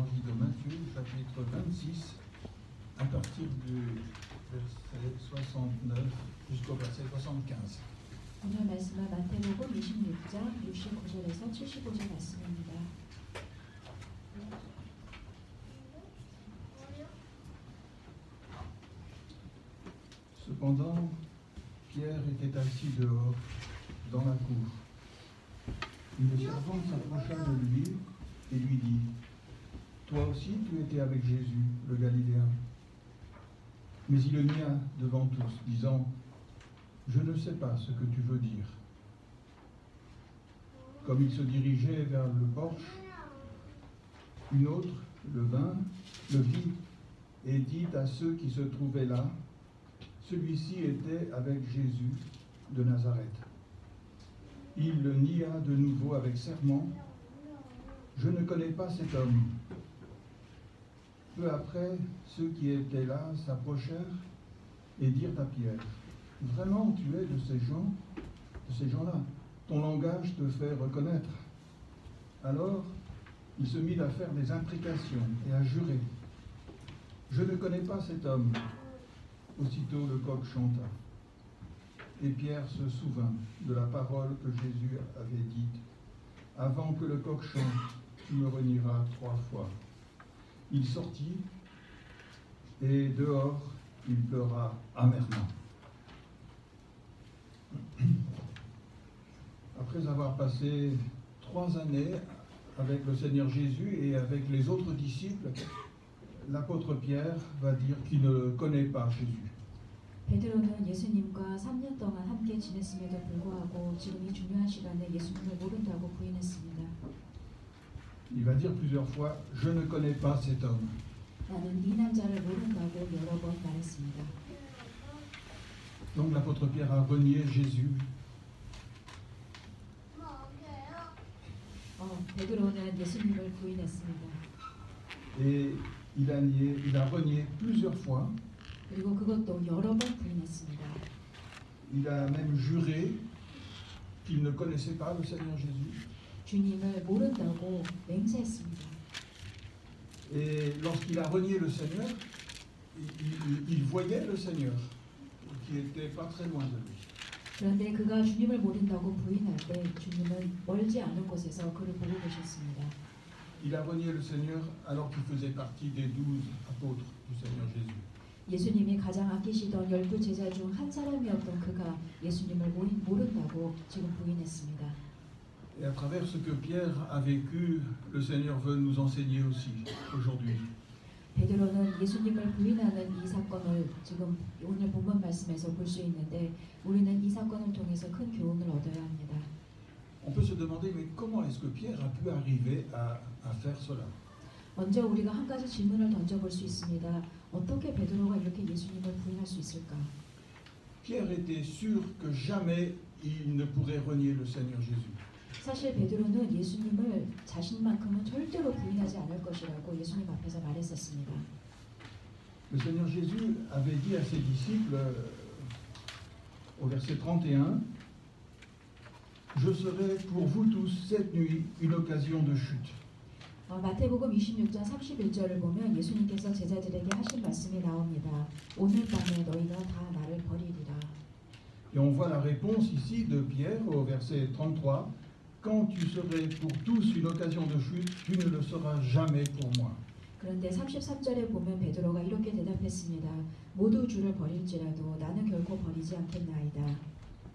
l'évangile de Matthieu, chapitre 26, à partir du verset 69 jusqu'au verset 75. 오늘 말씀은 마태복음 26장 69절에서 75절 말씀입니다. Cependant, Pierre était assis dehors, dans la cour. Une servante s'approcha de lui et lui dit : « Toi aussi tu étais avec Jésus, le Galiléen. » Mais il le nia devant tous, disant : « Je ne sais pas ce que tu veux dire. » Comme il se dirigeait vers le porche, une autre le vit et dit à ceux qui se trouvaient là : « Celui-ci était avec Jésus de Nazareth. » Il le nia de nouveau avec serment : « Je ne connais pas cet homme. » Peu après, ceux qui étaient là s'approchèrent et dirent à Pierre : « Vraiment, tu es de ces gens-là. Ton langage te fait reconnaître. » Alors, il se mit à faire des imprécations et à jurer : « Je ne connais pas cet homme. » Aussitôt le coq chanta. Et Pierre se souvint de la parole que Jésus avait dite : « Avant que le coq chante, tu me renieras 3 fois. » Il sortit, et dehors, il pleura amèrement. Après avoir passé 3 années avec le Seigneur Jésus et avec les autres disciples, l'apôtre Pierre va dire qu'il ne connaît pas Jésus. 베드로는 예수님과 3년 동안 함께 지냈음에도 불구하고 지금 이 중요한 시간에 예수님을 모른다고 부인했습니다. Il va dire plusieurs fois : « Je ne connais pas cet homme. » 나는 이 남자를 모른다고 여러 번 말했습니다. Donc l'apôtre Pierre a renié Jésus. 베드로는 예수님을 부인했습니다. Et il a renié plusieurs fois. 그리고 그것도 여러 번 부인했습니다. Il a même juré qu'il ne connaissait pas le Seigneur Jésus. 주님을 모른다고 맹세했습니다. Et lorsqu'il a renié le Seigneur, il voyait le Seigneur, qui n'était pas très loin de lui. 그런데 그가 주님을 모른다고 부인할 때 주님은 멀지 않은 곳에서 그를 보고 계셨습니다. Il a renié le Seigneur alors qu'il faisait partie des 12 apôtres du Seigneur Jésus. 예수님이 가장 아끼시던 12 제자 중 한 사람이었던 그가 예수님을 모른다고 지금 부인했습니다. Et à travers ce que Pierre a vécu, le Seigneur veut nous enseigner aussi aujourd'hui. 베드로는 예수님을 부인하는 이 사건을 지금 오늘 본문 말씀에서 볼 수 있는데 우리는 이 사건을 통해서 큰 교훈을 얻어야 합니다. On peut se demander, mais comment est-ce que Pierre a pu arriver à faire cela? 먼저 우리가 한 가지 질문을 던져볼 수 있습니다. 어떻게 베드로가 이렇게 예수님을 부인할 수 있을까? Pierre était sûr que jamais il ne pourrait renier le Seigneur Jésus. 사실 베드로는 예수님을 자신만큼은 절대로 부인하지 않을 것이라고 예수님 앞에서 말했었습니다. Le Seigneur Jésus avait dit à ses disciples au verset 31 : « Je serai pour vous tous cette nuit une occasion de chute. » 마태복음 26장 31절을 보면 예수님께서 제자들에게 하신 말씀이 나옵니다. 오늘 밤에 너희가 다 나를 버리리라. Et on voit la réponse ici de Pierre au verset 33 : « Quand tu serais pour tous une occasion de chute, tu ne le seras jamais pour moi. » 그런데 33절에 보면 베드로가 이렇게 대답했습니다. 모두 주를 버릴지라도 나는 결코 버리지 않겠나이다.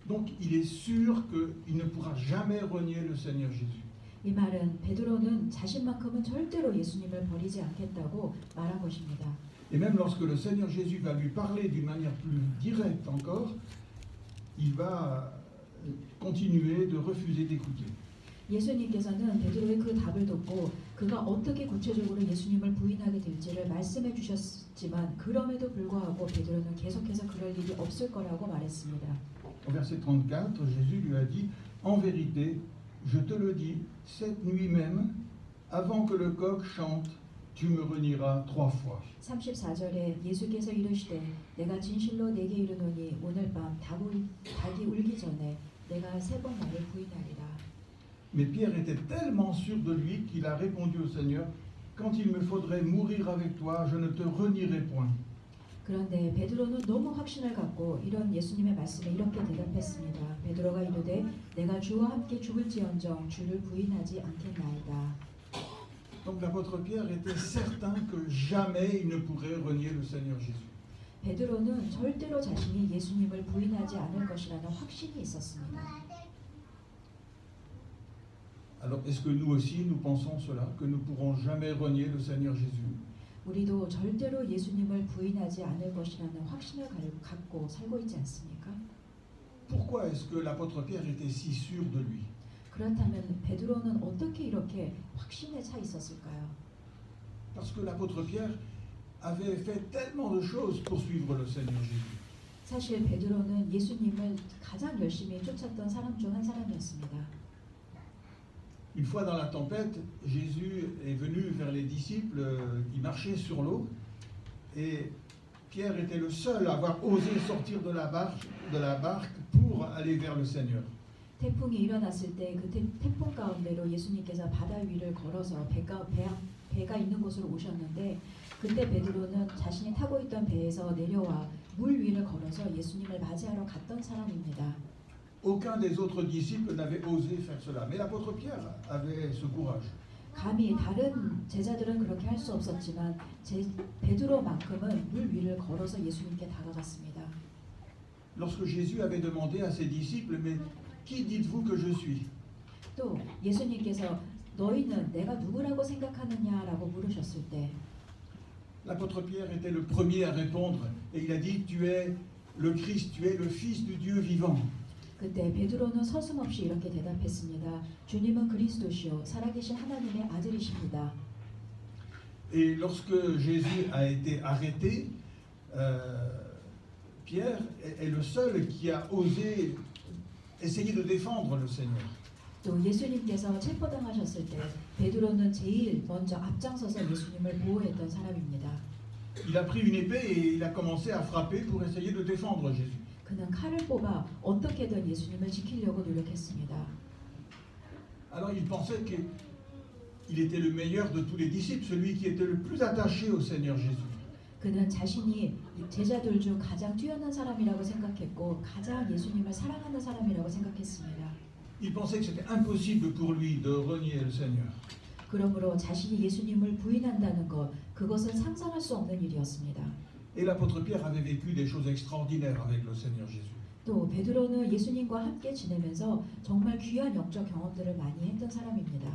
Donc il est sûr qu'il ne pourra jamais renier le Seigneur Jésus. 이 말은 베드로는 자신만큼은 절대로 예수님을 버리지 않겠다고 말한 것입니다. Et même lorsque le Seigneur Jésus va lui parler d'une manière plus directe encore, il va continuer de refuser d'écouter. 예수님께서는 베드로의 그 답을 듣고 그가 어떻게 구체적으로 예수님을 부인하게 될지를 말씀해 주셨지만 그럼에도 불구하고 베드로는 계속해서 그럴 일이 없을 거라고 말했습니다. Au verset 34, Jésus lui a dit : « En vérité, je te le dis, cette nuit même, avant que le coq chante, tu me renieras 3 fois. » 34절에 예수께서 이르시되 내가 진실로 내게 이르노니 오늘 밤 닭이 울기 전에 내가 3번 나를 부인하리라. Mais Pierre était tellement sûr de lui qu'il a répondu au Seigneur : « quand il me faudrait mourir avec toi, je ne te renierai point. 그런데 베드로는 너무 확신을 갖고 이런 예수님의 말씀에 이렇게 대답했습니다. 베드로가 이르되 내가 주와 함께 죽을지언정 주를 부인하지 않겠나이다. Donc l'apôtre Pierre était certain que jamais il ne pourrait renier le Seigneur Jésus. 베드로는 절대로 자신이 예수님을 부인하지 않을 것이라는 확신이 있었습니다. Alors est-ce que nous aussi nous pensons cela, que nous ne pourrons jamais renier le Seigneur Jésus? 우리도 절대로 예수님을 부인하지 않을 것이라는 확신을 갖고 살고 있지 않습니까? Pourquoi est-ce que l'apôtre Pierre était si sûr de lui? 그렇다면 베드로는 어떻게 이렇게 확신에 차 있었을까요? Parce que l'apôtre Pierre avait fait tellement de choses pour suivre le Seigneur Jésus. 사실 베드로는 예수님을 가장 열심히 쫓았던 사람 중 한 사람이었습니다. Une fois dans la tempête, Jésus est venu vers les disciples qui marchaient sur l'eau et Pierre était le seul à avoir osé sortir de la barque pour aller vers le Seigneur. 태풍이 일어났을 때 그 태풍 가운데로 예수님께서 바다 위를 걸어서 배가 있는 곳으로 오셨는데 그때 베드로는 자신이 타고 있던 배에서 내려와 물 위를 걸어서 예수님을 맞이하러 갔던 사람입니다. Aucun des autres disciples n'avait osé faire cela, mais l'apôtre Pierre avait ce courage. 감히 다른 제자들은 그렇게 할 수 없었지만 베드로만큼은 물 위를 걸어서 예수님께 다가갔습니다. Lorsque Jésus avait demandé à ses disciples, mais qui dites-vous que je suis? 또 예수님께서 너희는 내가 누구라고 생각하느냐라고 물으셨을 때 l'apôtre Pierre était le premier à répondre et il a dit tu es le Christ, tu es le Fils du Dieu vivant. 그때 베드로는 서슴없이 이렇게 대답했습니다. 주님은 그리스도시요 살아계신 하나님의 아들이십니다. Et lorsque Jésus a été arrêté, Pierre est le seul qui a osé essayer de défendre le Seigneur. 또 예수님께서 체포당하셨을 때 베드로는 제일 먼저 앞장서서 예수님을 보호했던 사람입니다. Il a pris une épée et il a commencé à frapper pour essayer de défendre Jésus. 그는 칼을 뽑아 어떻게든 예수님을 지키려고 노력했습니다. Alors il pensait qu'il était le meilleur de tous les disciples, celui qui était le plus attaché au Seigneur Jésus. 그는 자신이 제자들 중 가장 뛰어난 사람이라고 생각했고 가장 예수님을 사랑하는 사람이라고 생각했습니다. Il pensait que c'était impossible pour lui de renier le Seigneur. 그러므로 자신이 예수님을 부인한다는 것, 그것은 상상할 수 없는 일이었습니다. Et l'apôtre Pierre avait vécu des choses extraordinaires avec le Seigneur Jésus. 또 베드로는 예수님과 함께 지내면서 정말 귀한 영적 경험들을 많이 했던 사람입니다.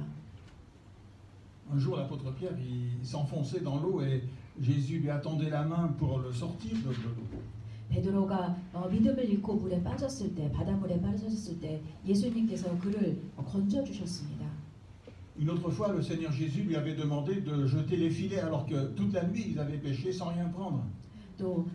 Un jour, l'apôtre Pierre, il s'enfonçait dans l'eau et Jésus lui attendait la main pour le sortir de l'eau. 베드로가 믿음을 잃고 물에 빠졌을 때, 바닷물에 빠졌을 때 예수님께서 그를 건져 주셨습니다. Une autre fois, le Seigneur Jésus lui avait demandé de jeter les filets alors que toute la nuit ils avaient pêché sans rien prendre. 또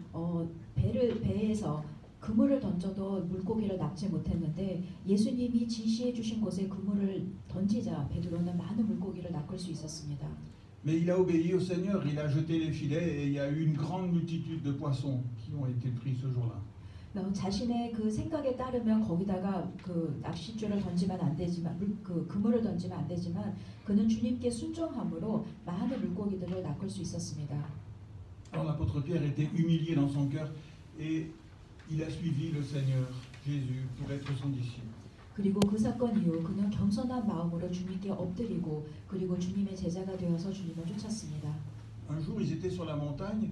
배에서 그물을 던져도 물고기를 낚지 못했는데 예수님이 지시해 주신 곳에 그물을 던지자 베드로는 많은 물고기를 낚을 수 있었습니다. Mais il a obéi au Seigneur, il a jeté les filets et il y a eu une grande multitude de poissons qui ont été pris ce jour-là. 자신의 그 생각에 따르면 거기다가 그 낚싯줄을 던지면 안 되지만 그 그물을 던지면 안 되지만 그는 주님께 순종함으로 많은 물고기들을 낚을 수 있었습니다. Alors l'apôtre Pierre était humilié dans son cœur et il a suivi le Seigneur Jésus pour être son disciple. 그리고 그 사건 이후 그는 겸손한 마음으로 주님께 엎드리고 그리고 주님의 제자가 되어서 주님을 쫓았습니다. Un jour, ils étaient sur la montagne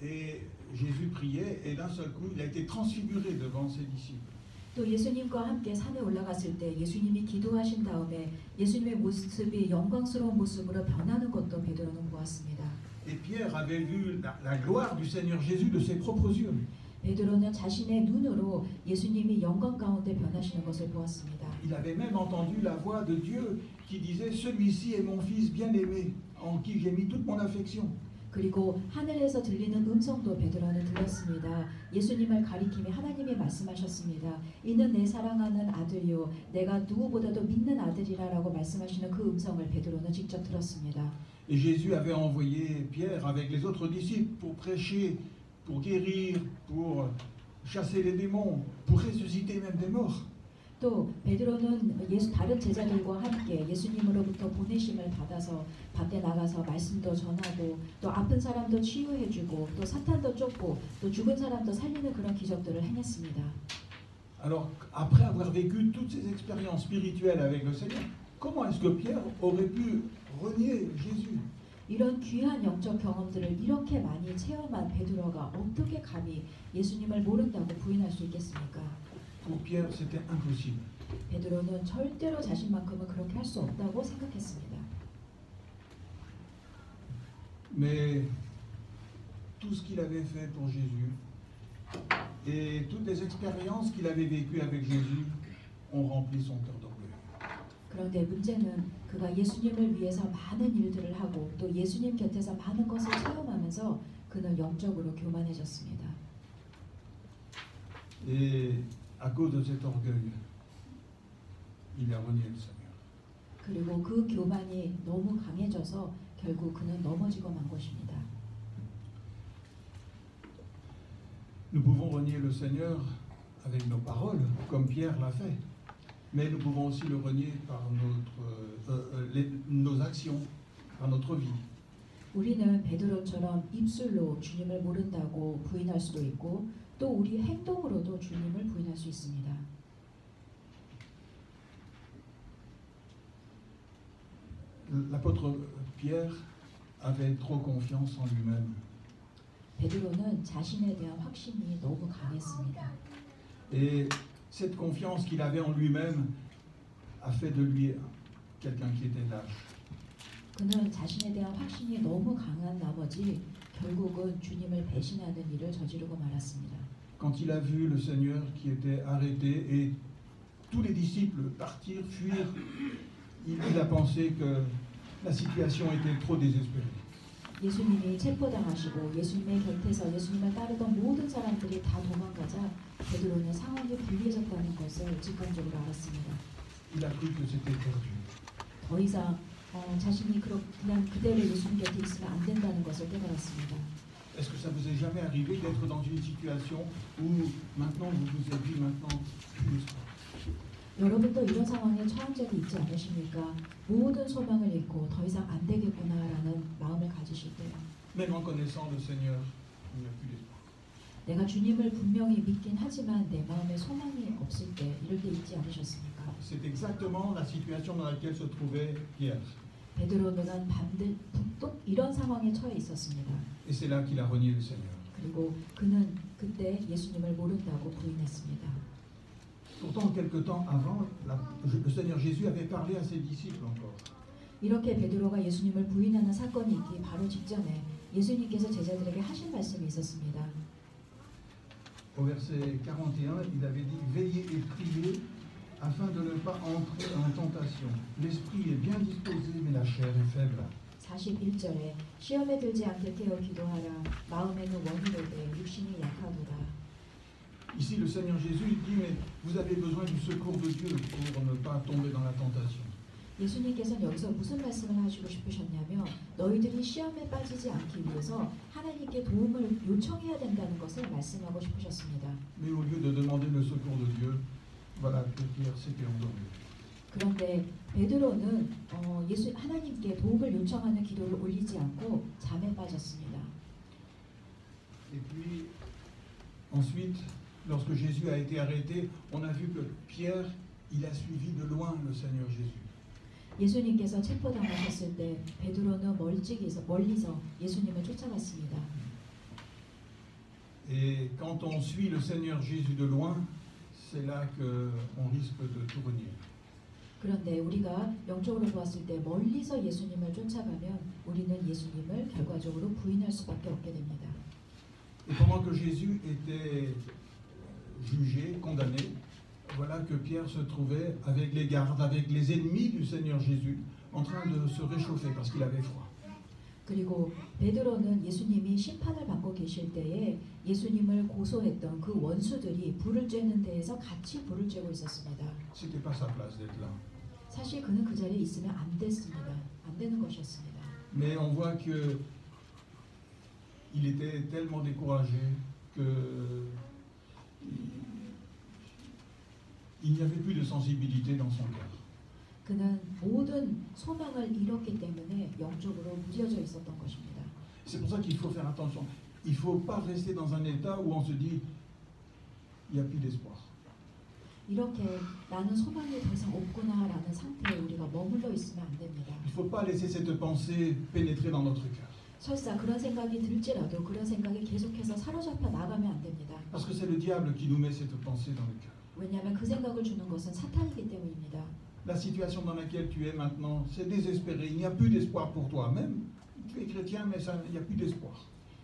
et Jésus priait et d'un seul coup, il a été transfiguré devant ses disciples. 또 예수님과 함께 산에 올라갔을 때 예수님이 기도하신 다음에 예수님의 모습이 영광스러운 모습으로 변하는 것도 베드로는 보았습니다. Et Pierre avait vu la gloire du Seigneur Jésus de ses propres yeux. 베드로는 자신의 눈으로 예수님이 영광 가운데 변하시는 것을 보았습니다. Il avait même entendu la voix de Dieu qui disait celui-ci est mon fils bien-aimé en qui j'ai mis toute mon affection. 그리고 하늘에서 들리는 음성도 베드로는 들었습니다. 예수님을 가리키며 하나님이 말씀하셨습니다. 이는 내 사랑하는 아들이요 내가 누구보다도 믿는 아들이라라고 말씀하시는 그 음성을 베드로는 직접 들었습니다. Et Jésus avait envoyé Pierre avec les autres disciples pour prêcher, pour guérir, pour chasser les démons, pour ressusciter même des morts. 또 베드로는 다른 제자들과 함께 예수님으로부터 보내심을 받아서 밖에 나가서 말씀도 전하고 또 아픈 사람도 치유해주고 또 사탄도 쫓고 또 죽은 사람도 살리는 그런 기적들을 행했습니다. Alors, après avoir vécu toutes ces expériences spirituelles avec le Seigneur, comment est-ce que Pierre aurait pu renier Jésus? 이런 귀한 영적 경험들을 이렇게 많이 체험한 베드로가 어떻게 감히 예수님을 모른다고 부인할 수 있겠습니까? Pour Pierre, c'était impossible. 베드로는 절대로 자신만큼은 그렇게 할 수 없다고 생각했습니다. Mais tout ce qu'il avait fait pour Jésus et toutes les expériences qu'il avait vécues avec Jésus ont rempli son cœur d'orgueil. 그런데 문제는 그가 예수님을 위해서 많은 일들을 하고 또 예수님 곁에서 많은 것을 체험하면서 그는 영적으로 교만해졌습니다. Et à cause de cet orgueil, il a renié le Seigneur. 그리고 그 교만이 너무 강해져서 결국 그는 넘어지고 만 것입니다. Nous pouvons renier le Seigneur avec nos paroles, comme Pierre l'a fait. Mais nous pouvons aussi le renier par nos actions, par notre vie. 우리는 베드로처럼 입술로 주님을 모른다고 부인할 수도 있고 또 우리 행동으로도 주님을 부인할 수 있습니다. L'apôtre Pierre avait trop confiance en lui-même. 베드로는 자신에 대한 확신이 너무 강했습니다. Et cette confiance qu'il avait en lui-même a fait de lui quelqu'un qui était lâche. 그는 자신에 대한 확신이 너무 강한 나머지 결국은 주님을 배신하는 일을 저지르고 말았습니다. Quand il a vu le Seigneur qui était arrêté et tous les disciples partir, fuir, il a pensé que la situation était trop désespérée. 예수님이 체포당하시고 예수님의 곁에서 예수님을 따르던 모든 사람들이 다 도망가자 베드로는 상황이 불리해졌다는 것을 직감적으로 알았습니다. Il a cru que c'était perdu. 더 이상 자신이 그냥 그대로 예수님 곁에 있으면 안 된다는 것을 깨달았습니다. Est-ce que ça vous est jamais arrivé d'être dans une situation où maintenant vous vous êtes dit maintenant plus d'espoir? 여러분도 이런 상황에 처한 적이 있지 않으십니까? 모든 소망을 잃고 더 이상 안 되겠구나라는 마음을 가지실 때요. Même en connaissant le Seigneur, il n'y a plus d'espoir. 내가 주님을 분명히 믿긴 하지만 내 마음에 소망이 없을 때 이럴 때 있지 않으셨습니까? C'est exactement la situation dans laquelle se trouvait Pierre. 베드로는 또 이런 상황에 처해 있었습니다. Et c'est là qu'il a renié le Seigneur. 그리고 그는 그때 예수님을 모른다고 부인했습니다. Pourtant, quelque temps avant, le Seigneur Jésus avait parlé à ses disciples encore. 이렇게 베드로가 예수님을 부인하는 사건이 있기 바로 직전에 예수님께서 제자들에게 하신 말씀이 있었습니다. Au verset 41, il avait dit « Veillez et priez afin de ne pas entrer en tentation. L'esprit est bien disposé, mais la chair est faible. » 41절에 시험에 들지 않게 깨어 기도하라. 마음에는 원이로되 육신이 약하도다. Ici, le Seigneur Jésus il dit « Mais vous avez besoin du secours de Dieu pour ne pas tomber dans la tentation. » 예수님께서는 여기서 무슨 말씀을 하시고 싶으셨냐면 너희들이 시험에 빠지지 않기 위해서 하나님께 도움을 요청해야 된다는 것을 말씀하고 싶으셨습니다. Mais au lieu de demander le secours de Dieu, voilà que Pierre s'était endormi. 그런데 베드로는 하나님께 도움을 요청하는 기도를 올리지 않고 잠에 빠졌습니다. Et puis, ensuite, lorsque Jésus a été arrêté, on a vu que Pierre, il a suivi de loin le Seigneur Jésus. 예수님께서 체포당하셨을 때 베드로는 멀리서 예수님을 쫓아갔습니다. Et quand on suit le Seigneur Jésus de loin, c'est là qu'on risque de tout renier. 그런데 우리가 영적으로 보았을 때 멀리서 예수님을 쫓아가면 우리는 예수님을 결과적으로 부인할 수밖에 없게 됩니다. Et pendant que Jésus était jugé, condamné, voilà que Pierre se trouvait avec les gardes, avec les ennemis du Seigneur Jésus, en train de se réchauffer parce qu'il avait froid. 그리고 베드로는 예수님이 심판을 받고 계실 때에 예수님을 고소했던 그 원수들이 불을 쬐는 데에서 같이 불을 쬐고 있었습니다. C'était pas sa place d'être là. 사실 그는 그 자리에 있으면 안 됐습니다. 안 되는 것이었습니다. Mais on voit que il était tellement découragé que il n'y avait plus de sensibilité dans son cœur. 그는 모든 소망을 잃었기 때문에 영적으로 무뎌져 있었던 것입니다. C'est pour ça qu'il faut faire attention. Il ne faut pas rester dans un état où on se dit il n'y a plus d'espoir. 이렇게 나는 소망이 더 이상 없구나라는 상태에 우리가 머물러 있으면 안 됩니다. Il ne faut pas laisser cette pensée pénétrer dans notre cœur. 설사 그런 생각이 들지라도 그런 생각이 계속해서 사로잡혀 나가면 안 됩니다. Parce que c'est le diable qui nous met cette pensée dans le cœur. 왜냐하면 그 생각을 주는 것은 사탄이기 때문입니다. La situation dans laquelle tu es maintenant, c'est désespéré. Il n'y a plus d'espoir pour toi. Même tu es chrétien, mais il n'y a plus d'espoir.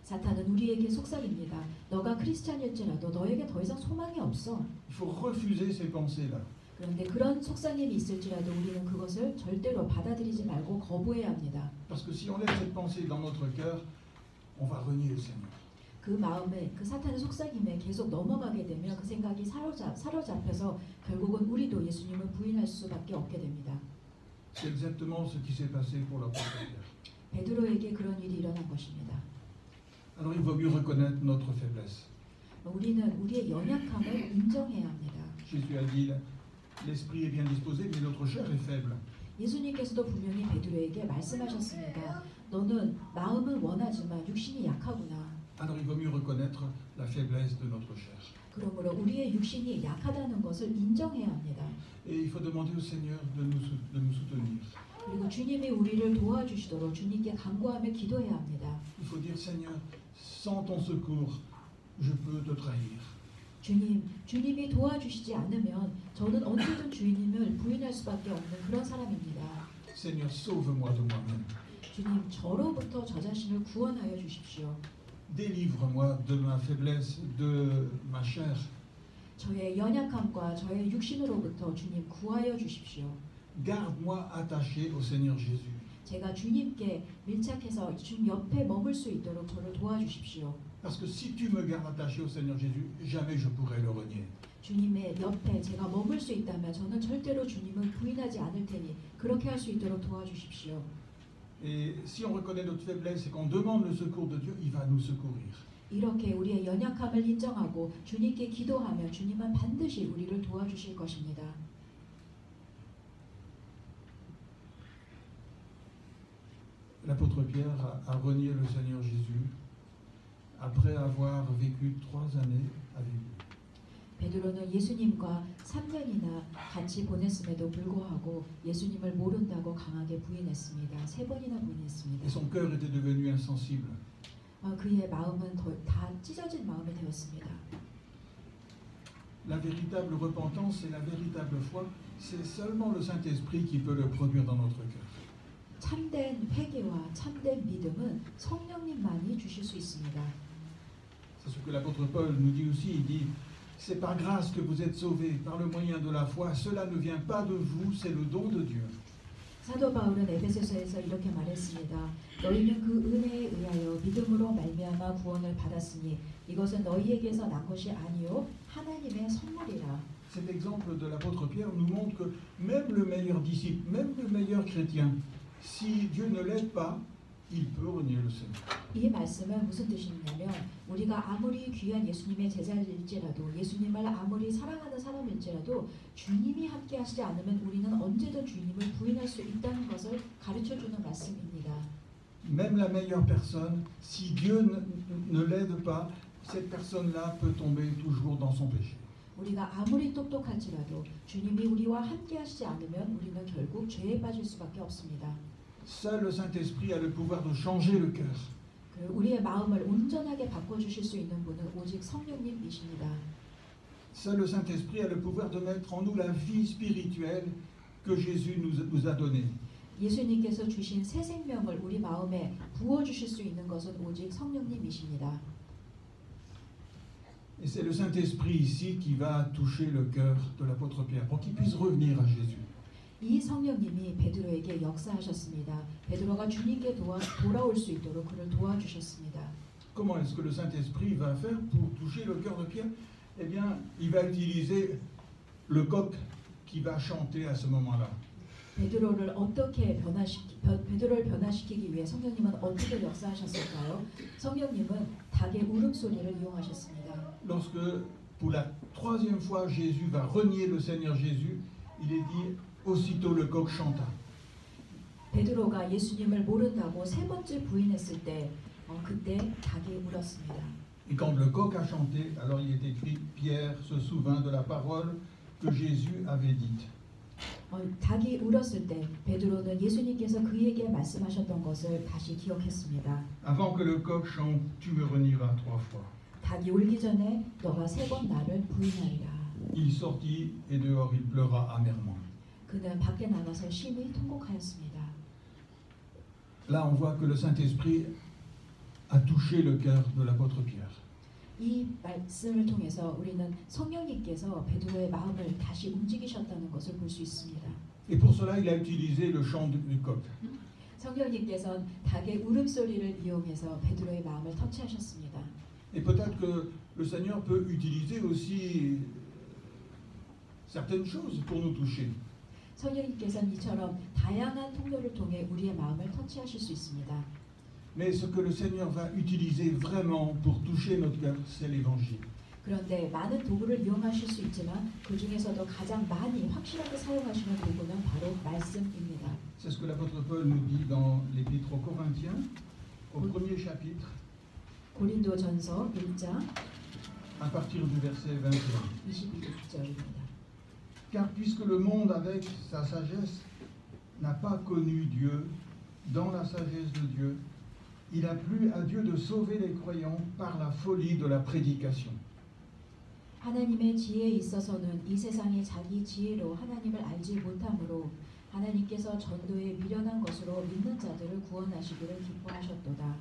사탄은 우리에게 속삭입니다. 너가 크리스찬일지라도 너에게 더 이상 소망이 없어. Il faut refuser ces pensées-là. 그런데 그런 속삭임이 있을지라도 우리는 그것을 절대로 받아들이지 말고 거부해야 합니다. Parce que si on laisse cette pensée dans notre cœur, on va renier le Seigneur. 그 마음에 그 사탄의 속삭임에 계속 넘어가게 되면 그 생각이 사로잡혀서 결국은 우리도 예수님을 부인할 수밖에 없게 됩니다. C'est exactement ce qui s'est passé pour l'apôtre Pierre. 베드로에게 그런 일이 일어난 것입니다. Alors il vaut mieux reconnaître notre faiblesse. 우리는 우리의 연약함을 인정해야 합니다. Jésus a dit, l'esprit est bien disposé, mais notre chair est faible. 예수님께서도 분명히 베드로에게 말씀하셨습니다. 너는 마음은 원하지만 육신이 약하구나. Alors il vaut mieux reconnaître la faiblesse de notre chair. 그러므로 우리의 육신이 약하다는 것을 인정해야 합니다. Et il faut demander au Seigneur de nous soutenir. 그리고 주님이 우리를 도와주시도록 주님께 간구하며 기도해야 합니다. Il faut dire, Seigneur, sans ton secours, je peux te trahir. 주님이 도와주시지 않으면 저는 언제든 주님을 부인할 수밖에 없는 그런 사람입니다. Seigneur, sauve-moi de moi-même. 주님, 저로부터 저 자신을 구원하여 주십시오. Délivre-moi de ma faiblesse, de ma chair. 저의 연약함과 저의 육신으로부터 주님 구하여 주십시오. Garde-moi attaché au Seigneur Jésus. 제가 주님께 밀착해서 주님 옆에 머물 수 있도록 저를 도와주십시오. Parce que si tu me gardes attaché au Seigneur Jésus, jamais je pourrai le renier. 주님의 옆에 제가 머물 수 있다면 저는 절대로 주님을 부인하지 않을 테니 그렇게 할 수 있도록 도와주십시오. Et si on reconnaît notre faiblesse et qu'on demande le secours de Dieu, il va nous secourir. 이렇게 우리의 연약함을 인정하고 주님께 기도하면 주님은 반드시 우리를 도와주실 것입니다. L'apôtre Pierre a renié le Seigneur Jésus après avoir vécu 3 années avec lui. 베드로는 예수님과 3년이나 같이 보냈음에도 불구하고 예수님을 모른다고 강하게 부인했습니다. 3번이나 부인했습니다. Et son cœur était devenu insensible. 그의 마음은 다 찢어진 마음이 되었습니다. La véritable repentance et la véritable foi, c'est seulement le Saint-Esprit qui peut le produire dans notre cœur. 참된 회개와 참된 믿음은 성령님만이 주실 수 있습니다. C'est ce que l'apôtre Paul nous dit aussi. Il dit, c'est par grâce que vous êtes sauvés, par le moyen de la foi. Cela ne vient pas de vous, c'est le don de Dieu. 사도 바울은 에베소서에서 이렇게 말했습니다. 너희는 그 은혜에 의하여 믿음으로 말미암아 구원을 받았으니 이것은 너희에게서 난 것이 아니요 하나님의 선물이라. Cet exemple de l'apôtre Pierre nous montre que même le meilleur disciple, même le meilleur chrétien, si Dieu ne l'aide pas, il peut renier le Seigneur. 이 말씀은 무슨 뜻이냐면 우리가 아무리 귀한 예수님의 제자일지라도 예수님을 아무리 사랑하는 사람일지라도 주님이 함께 하시지 않으면 우리는 언제든 주님을 부인할 수 있다는 것을 가르쳐주는 말씀입니다. Même la meilleure personne, si Dieu ne l'aide pas, cette personne-là peut tomber toujours dans son péché. 우리가 아무리 똑똑할지라도 주님이 우리와 함께 하시지 않으면 우리는 결국 죄에 빠질 수밖에 없습니다. Seul le Saint-Esprit a le pouvoir de changer le cœur. 우리의 마음을 온전하게 바꿔주실 수 있는 분은 오직 성령님이십니다. Seul le Saint-Esprit a le pouvoir de mettre en nous la vie spirituelle que Jésus nous a donnée. 예수님께서 주신 새 생명을 우리 마음에 부어주실 수 있는 것은 오직 성령님이십니다. Et c'est le Saint-Esprit ici qui va toucher le cœur de l'apôtre Pierre pour qu'il puisse revenir à Jésus. 이 성령님이 베드로에게 역사하셨습니다. 베드로가 주님께 돌아올 수 있도록 그를 도와주셨습니다. Comment est-ce que le Saint-Esprit va faire pour toucher le cœur de Pierre? Eh bien, il va utiliser le coq qui va chanter à ce moment-là. 베드로를 변화시키기 위해 성령님은 어떻게 역사하셨을까요? 성령님은 닭의 울음소리를 이용하셨습니다. Lorsque pour la troisième fois Jésus va renier le Seigneur Jésus, il est dit aussitôt le coq chanta. 베드로가 예수님을 모른다고 세 번째 부인했을 때 그때 닭이 울었습니다. Et quand le coq a chanté, alors il est écrit Pierre se souvint de la parole que Jésus avait dite. 닭이 울었을 때 베드로는 예수님께서 그에게 말씀하셨던 것을 다시 기억했습니다. Avant que le coq chante, tu me renieras 3 fois. 닭이 울기 전에 너가 세 번 나를 부인하리라. Il sortit et dehors il pleura amèrement. 그는 밖에 나가서 심히 통곡하였습니다. Là, on voit que le Saint-Esprit a touché le cœur de l'apôtre Pierre. 이 말씀을 통해서 우리는 성령님께서 베드로의 마음을 다시 움직이셨다는 것을 볼 수 있습니다. Et pour cela, il a utilisé le chant du coq. 성령님께서는 닭의 울음소리를 이용해서 베드로의 마음을 터치하셨습니다. Et peut-être que le Seigneur peut utiliser aussi certaines choses pour nous toucher. 성령님께서는 이처럼 다양한 통로를 통해 우리의 마음을 터치하실 수 있습니다. Mais ce que le Seigneur va utiliser vraiment pour toucher notre cœur, c'est l'Évangile. 그런데 많은 도구를 이용하실 수 있지만 그 중에서도 가장 많이 확실하게 사용하시는 도구는 바로 말씀입니다. C'est ce que l'apôtre Paul nous dit dans l'Épître aux Corinthiens, au premier chapitre, 고린도전서 1장 à partir du verset 21. 22절입니다. Car puisque le monde avec sa sagesse n'a pas connu Dieu, dans la sagesse de Dieu, il a plu à Dieu de sauver les croyants par la folie de la prédication. 하나님의 지혜에 있어서는 이 세상이 자기 지혜로 하나님을 알지 못함으로 하나님께서 전도에 미련한 것으로 믿는 자들을 구원하시기를 기뻐하셨도다.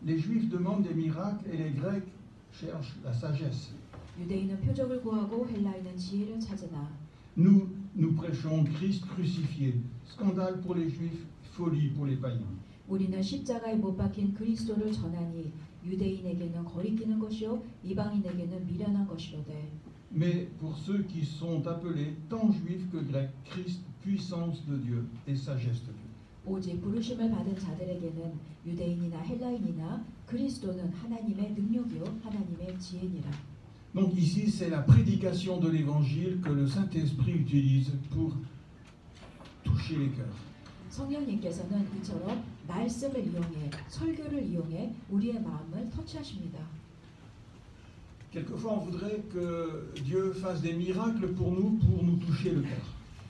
Les Juifs demandent des miracles et les Grecs cherchent la sagesse. 유대인은 표적을 구하고 헬라인은 지혜를 찾으나 Nous prêchons Christ crucifié, scandale pour les Juifs, folie pour les païens. 우리는 십자가에 못 박힌 그리스도를 전하니 유대인에게는 거리끼는 것이요 이방인에게는 미련한 것이로되. Mais pour ceux qui sont appelés, tant juifs que grecs, Christ, puissance de Dieu et sagesse de Dieu. 오직 부르심을 받은 자들에게는 유대인이나 헬라인이나 그리스도는 하나님의 능력이요 하나님의 지혜니라. Donc ici, c'est la prédication de l'Évangile que le Saint-Esprit utilise pour toucher les cœurs. 성령님께서는 이처럼 말씀을 이용해 설교를 이용해 우리의 마음을 터치하십니다. Quelquefois, on voudrait que Dieu fasse des miracles pour nous toucher le cœur.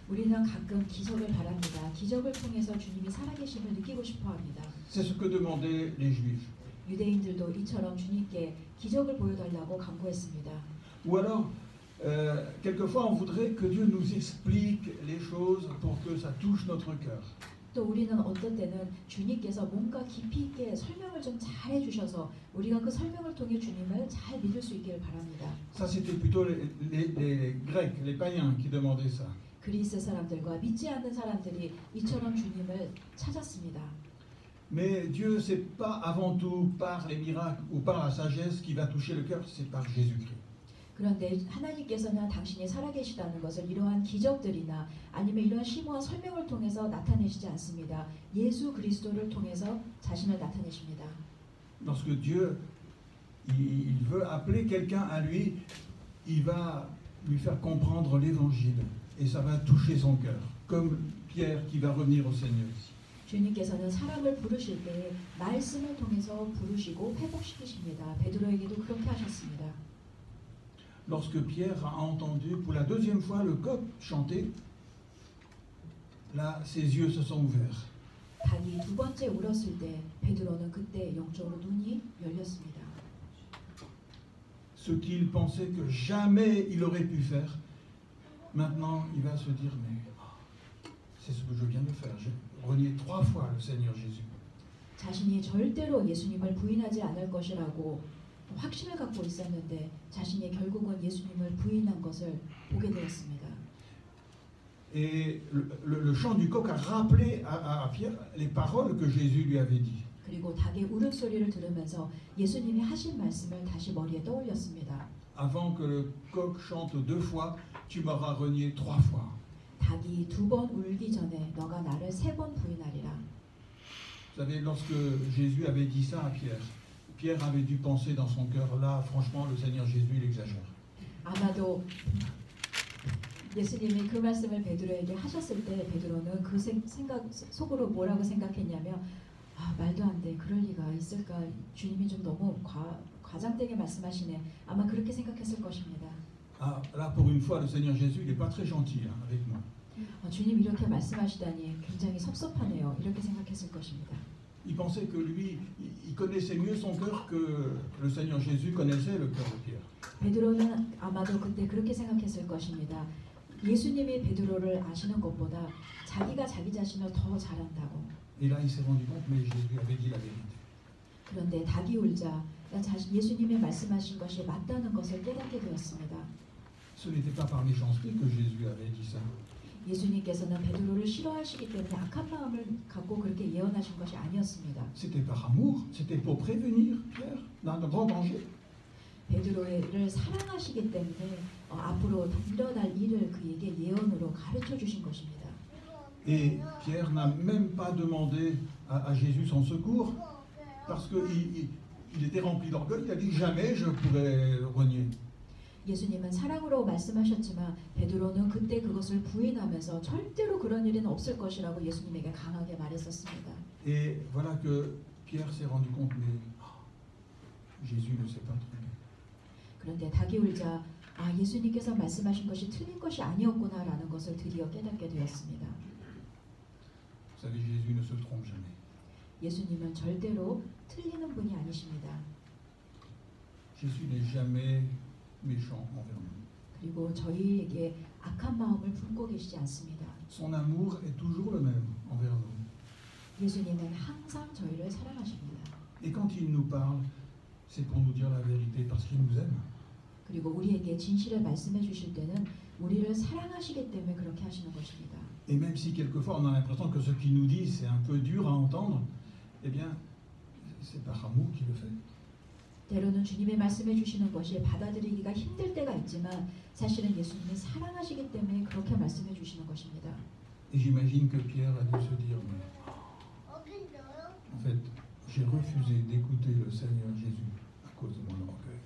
우리는 가끔 기적을 바랍니다. 기적을 통해서 주님이 살아계심을 느끼고 싶어합니다. C'est ce que demandaient les Juifs. 유대인들도 이처럼 주님께 기적을 보여달라고 간구했습니다. Ou alors, quelquefois, on voudrait que Dieu nous explique les choses pour que ça touche notre cœur. 또 우리는 어떤 때는 주님께서 뭔가 깊이 있게 설명을 좀 잘 해주셔서 우리가 그 설명을 통해 주님을 잘 믿을 수 있기를 바랍니다. Ça, c'était plutôt les Grecs, les païens qui demandaient ça. 그리스 사람들과 믿지 않는 사람들이 이처럼 주님을 찾았습니다. Mais Dieu, c'est pas avant tout par les miracles ou par la sagesse qui va toucher le cœur, c'est par Jésus-Christ. 그런데 하나님께서는 당신이 살아계시다는 것을 이러한 기적들이나 아니면 이러한 심오한 설명을 통해서 나타내시지 않습니다. 예수 그리스도를 통해서 자신을 나타내십니다. Lorsque Dieu il veut appeler quelqu'un à lui, il va lui faire comprendre l'Évangile et ça va toucher son cœur, comme Pierre qui va revenir au Seigneur ici. 주님께서는 사람을 부르실 때 말씀을 통해서 부르시고 회복시키십니다. 베드로에게도 그렇게 하셨습니다. Lorsque Pierre a entendu pour la deuxième fois le coq chanter, là, ses yeux se sont ouverts. 닭이 두 번째 울었을 때 베드로는 그때 영적으로 눈이 열렸습니다. Ce qu'il pensait que jamais il aurait pu faire, maintenant il va se dire mais c'est ce que je viens de faire. J'ai renié 3 fois le Seigneur Jésus. 자신이 절대로 예수님을 부인하지 않을 것이라고 확신을 갖고 있었는데 자신이 결국은 예수님을 부인한 것을 보게 되었습니다. Et le chant du coq a rappelé à Pierre les paroles que Jésus lui avait dites. 그리고 닭의 울음소리를 들으면서 예수님이 하신 말씀을 다시 머리에 떠올렸습니다. Avant que le coq chante 2 fois, tu m'auras renié 3 fois. 닭이 2번 울기 전에 너가 나를 3번 부인하리라. Vous savez, lorsque Jésus avait dit ça à Pierre, Pierre avait dû penser dans son cœur, là, franchement, le Seigneur Jésus, il exagère. 아마도 예수님이 그 말씀을 베드로에게 하셨을 때 베드로는 그 생각 속으로 뭐라고 생각했냐면 말도 안 돼. 그럴 리가 있을까? 주님이 좀 너무 과장되게 말씀하시네. 아마 그렇게 생각했을 것입니다. Ah, là, pour une fois, le Seigneur Jésus, il n'est pas très gentil avec moi. 주님 이렇게 말씀하시다니 굉장히 섭섭하네요. 이렇게 생각했을 것입니다. Il pensait que lui, il connaissait mieux son cœur que le Seigneur Jésus connaissait le cœur de Pierre. 베드로는 아마도 그때 그렇게 생각했을 것입니다. 예수님이 베드로를 아시는 것보다 자기가 자기 자신을 더 잘 안다고. Et là, il s'est rendu compte, mais Jésus avait dit la vérité. 그런데 닭이 울자 예수님이 말씀하신 것이 맞다는 것을 깨닫게 되었습니다. Ce n'était pas par méchanceté que Jésus avait dit ça. 예수님께서는 베드로를 싫어하시기 때문에 악한 마음을 갖고 그렇게 예언하신 것이 아니었습니다. C'était par amour, c'était pour prévenir Pierre d'un grand danger. 베드로를 사랑하시기 때문에 앞으로 일어날 일을 그에게 예언으로 가르쳐 주신 것입니다. Et Pierre n'a même pas demandé à Jésus son secours parce qu'il était rempli d'orgueil. Il a dit jamais je pourrais renier. 예수님은 사랑으로 말씀하셨지만 베드로는 그때 그것을 부인하면서 절대로 그런 일은 없을 것이라고 예수님에게 강하게 말했었습니다. Et voilà que Pierre s'est rendu compte, mais Jésus ne s'est pas trompé. 그런데 닭이 울자 예수님께서 말씀하신 것이 틀린 것이 아니었구나라는 것을 드디어 깨닫게 되었습니다. Vous savez, Jésus ne se trompe jamais. 예수님은 절대로 틀리는 분이 아니십니다. Jésus n'est jamais méchant envers nous. 그리고 저희에게 악한 마음을 품고 계시지 않습니다. Son amour est toujours le même envers nous. 예수님은 항상 저희를 사랑하십니다. Et quand il nous parle, c'est pour nous dire la vérité parce qu'il nous aime. 그리고 우리에게 진실을 말씀해 주실 때는 우리를 사랑하시기 때문에 그렇게 하시는 것입니다. Et même si quelquefois on a l'impression que ce qu'il nous dit c'est un peu dur à entendre, eh bien c'est par amour qu'il le fait. 때로는 주님의 말씀해 주시는 것이 받아들이기가 힘들 때가 있지만 사실은 예수님이 사랑하시기 때문에 그렇게 말씀해 주시는 것입니다. Et j'imagine que Pierre a dû se dire, mais en fait, j'ai refusé d'écouter le Seigneur Jésus à cause de mon orgueil.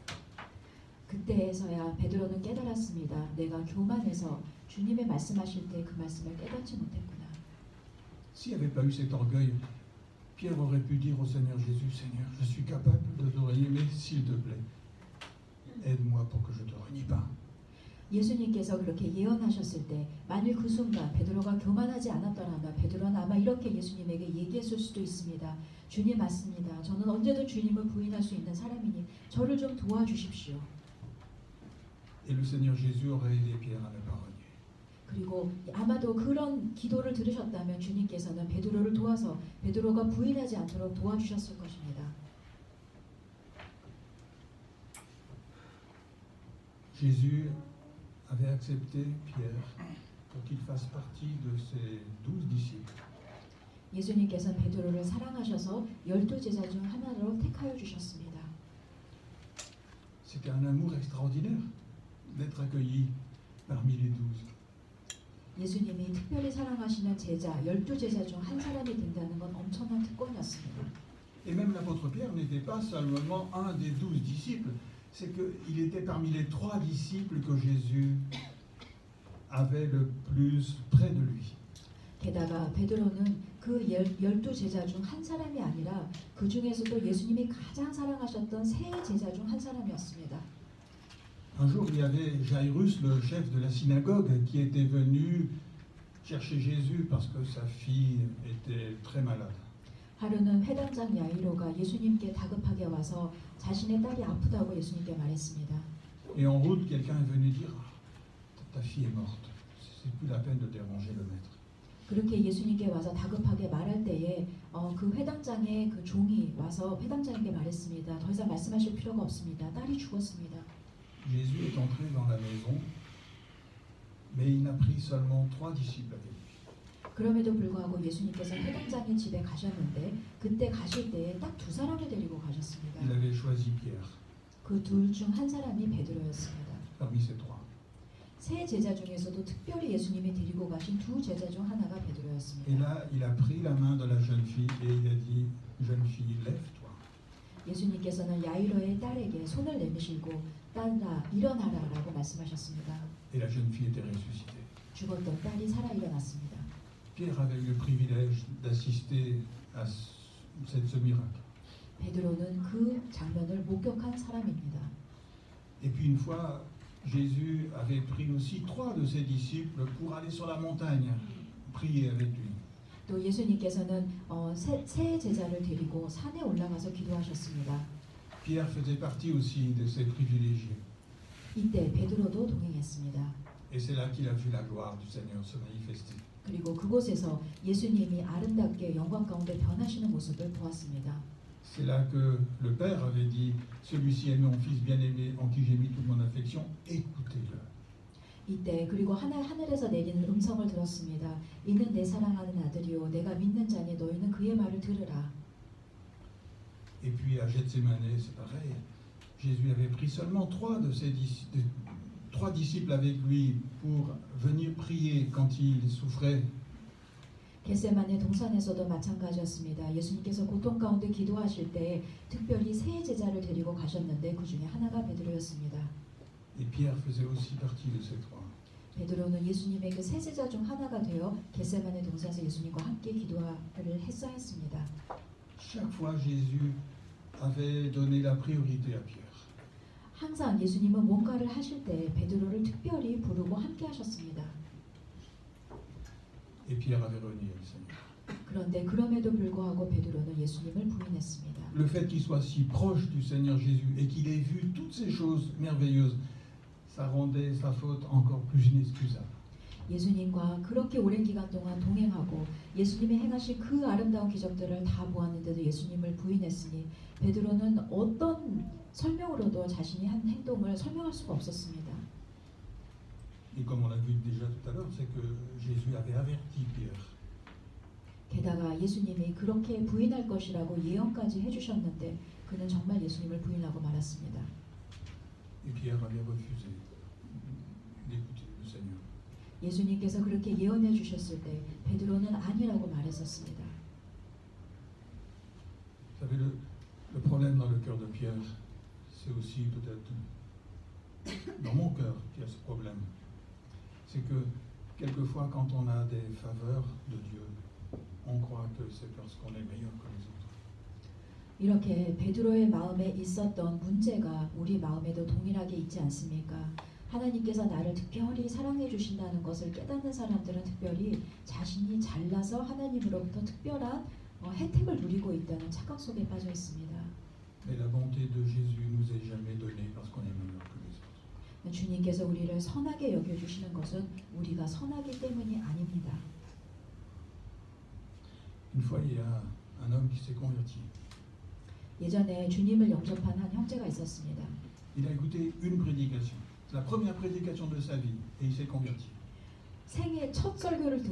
그때에서야 베드로는 깨달았습니다. 내가 교만해서 주님의 말씀하실 때 그 말씀을 깨닫지 못했구나. S'il n'y avait pas eu cet orgueil, Pierre aurait pu dire au Seigneur Jésus, Seigneur, je suis capable de te renier, mais s'il te plaît, aide-moi pour que je ne te renie pas. 예수님께서 그렇게 예언하셨을 때 만일 그 순간 베드로가 교만하지 않았더라면 베드로는 아마 이렇게 예수님에게 얘기했을 수도 있습니다. 주님 맞습니다. 저는 언제든 주님을 부인할 수 있는 사람이니 저를 좀 도와주십시오. Et le Seigneur Jésus aurait aidé Pierre à ne pas renier. 그리고 아마도 그런 기도를 들으셨다면 주님께서는 베드로를 도와서 베드로가 부인하지 않도록 도와주셨을 것입니다. Jésus avait accepté Pierre pour qu'il fasse partie de ses 12 disciples. 예수님께서는 베드로를 사랑하셔서 12제자 중 하나로 택하여 주셨습니다. C'était un amour extraordinaire d'être accueilli parmi les 12. 예수님이 특별히 사랑하시는 제자, 12제자 중 한 사람이 된다는 건 엄청난 특권이었습니다. Et même l'apôtre Pierre n'était pas seulement un des 12 disciples, c'est qu'il était parmi les 3 disciples que Jésus avait le plus près de lui. 게다가 베드로는 그 12제자 중 한 사람이 아니라 그 중에서도 예수님이 가장 사랑하셨던 세 제자 중 한 사람이었습니다. Un jour, il y avait Jairus, le chef de la synagogue, qui était venu chercher Jésus parce que sa fille était très malade. 하루는 회당장 야이로가 예수님께 다급하게 와서 자신의 딸이 아프다고 예수님께 말했습니다. Et en route, quelqu'un est venu dire ta fille est morte. C'est plus la peine de déranger le maître. 그렇게 예수님께 와서 다급하게 말할 때에 그 회당장의 그 종이 와서 회당장에게 말했습니다. 더 이상 말씀하실 필요가 없습니다. 딸이 죽었습니다. Jésus est entré dans la maison, mais il n'a pris seulement 3 disciples avec lui. 그럼에도 불구하고 예수님께서 회당장의 집에 가셨는데 그때 가실 때에 딱 2사람을 데리고 가셨습니다. Il avait choisi Pierre 그 둘 중 한 사람이 베드로였습니다. parmi ces 3. 세 제자 중에서도 특별히 예수님이 데리고 가신 2 제자 중 하나가 Et 베드로였습니다. là, il a pris la main de la jeune fille et il a dit, jeune fille, lève-toi. 예수님께서는 야이로의 딸에게 손을 내미시고 딸아 일어나라라고 말씀하셨습니다. Et la jeune fille était ressuscitée. 죽었던 딸이 살아 일어났습니다. Pierre avait eu le privilège d'assister à ce miracle. 베드로는 그 장면을 목격한 사람입니다. Et puis une fois, Jésus avait pris aussi 3 de ses disciples pour aller sur la montagne, prier avec lui. 또 예수님께서는 세 제자를 데리고 산에 올라가서 기도하셨습니다. Pierre faisait partie aussi de ces privilégiés. 이때 베드로도 동행했습니다. Et c'est là qu'il a vu la gloire du Seigneur se manifester. 그리고 그곳에서 예수님이 아름답게 영광 가운데 변하시는 모습을 보았습니다. C'est là que le Père avait dit, celui-ci est mon fils bien-aimé en qui j'ai mis toute mon affection, écoutez-le. 이때 그리고 하늘에서 내리는 음성을 들었습니다. 이는 내 사랑하는 아들이요 내가 믿는 자니 너희는 그의 말을 들으라. Et puis à Gethsémané, c'est pareil. Jésus avait pris seulement 3 de ses disciples avec lui pour venir prier quand il souffrait. 겟세마네 동산에서도 마찬가지였습니다. 예수님께서 고통 가운데 기도하실 때 특별히 세 제자를 데리고 가셨는데 그 중에 하나가 베드로였습니다. Et Pierre faisait aussi partie de ces 3. 베드로는 예수님의 그 세 제자 중 하나가 되어 겟세마네 동산에서 예수님과 함께 기도를 했습니다. Chaque fois, Jésus avait donné la priorité à Pierre. 항상 예수님은 뭔가를 하실 때 베드로를 특별히 부르고 함께 하셨습니다. Et Pierre avait renié le Seigneur. 그런데 그럼에도 불구하고 베드로는 예수님을 부인했습니다. Le fait qu'il soit si proche du Seigneur Jésus et qu'il ait vu toutes ces choses merveilleuses, ça rendait sa faute encore plus inexcusable. 예수님과 그렇게 오랜 기간 동안 동행하고 예수님이 행하신 그 아름다운 기적들을 다 보았는데도 예수님을 부인했으니 베드로는 어떤 설명으로도 자신이 한 행동을 설명할 수가 없었습니다. Et comme on l'a vu déjà tout à l'heure, c'est que Jésus avait averti Pierre. 게다가 예수님이 그렇게 부인할 것이라고 예언까지 해주셨는데 그는 정말 예수님을 부인하고 말았습니다. Et Pierre avait refusé d'écouter le Seigneur. 예수님께서 그렇게 예언해 주셨을 때 베드로는 아니라고 말했었습니다. Vous savez, le problème dans le cœur de Pierre, c'est aussi peut-être dans mon cœur qu'il y a ce problème. C'est que quelquefois, quand on a des faveurs de Dieu, on croit que c'est parce qu'on est meilleur que les autres. 이렇게 베드로의 마음에 있었던 문제가 우리 마음에도 동일하게 있지 않습니까? 하나님께서 나를 특별히 사랑해 주신다는 것을 깨닫는 사람들은 특별히 자신이 잘나서 하나님으로부터 특별한 혜택을 누리고 있다는 착각 속에 빠져 있습니다. Mais la bonté de Jésus nous est jamais donnée parce qu'on est meilleur que les autres. 주님께서 우리를 선하게 여겨주시는 것은 우리가 선하기 때문이 아닙니다. Une fois, il y a un homme qui s'est converti. 예전에 주님을 영접한 한 형제가 있었습니다. Il a écouté une prédication. C'est la première prédication de sa vie et il s'est converti. 생애 첫 설교를 듣고